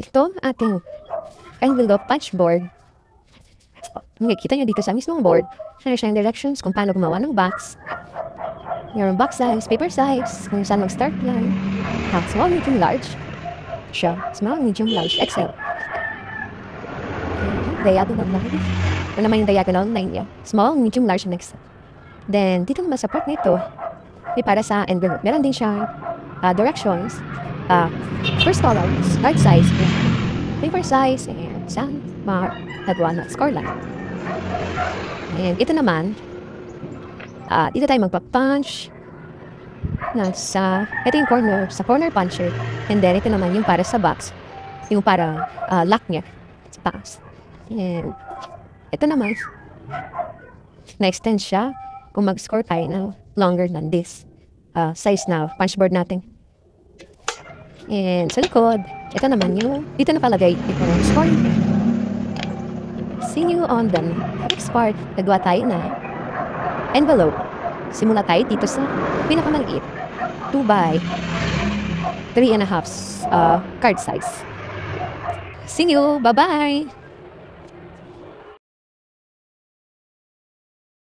Ito ating envelope punch board. Makikita nyo dito sa mismong board. Share siya yung directions kung paano gumawa ng box. Yung box size, paper size, kung saan mag-start yan. Small, medium, large. Siya. Small, medium, large, XL. Diagonal line. Ito naman yung diagonal line niya. Small, medium, large, and XL. Then, dito naman sa part nito, may para sa envelope. Meron din siya directions. First color, large size, paper size, and saan nagawa na score line. And ito naman, dito tayo magpa-punch. Ito yung corner, sa corner puncher. And then, ito naman yung para sa box. Yung para lock niya sa taas. And ito naman, na-extend siya kung mag-score tayo ng longer than this size na punch board natin. And sa likod, ito naman yung dito napalagay itong score. See you on the next part. Nagawa tayo na envelope. Simula tayo dito sa pinakamaliit. 2 by 3.5 card size. See you! Bye-bye!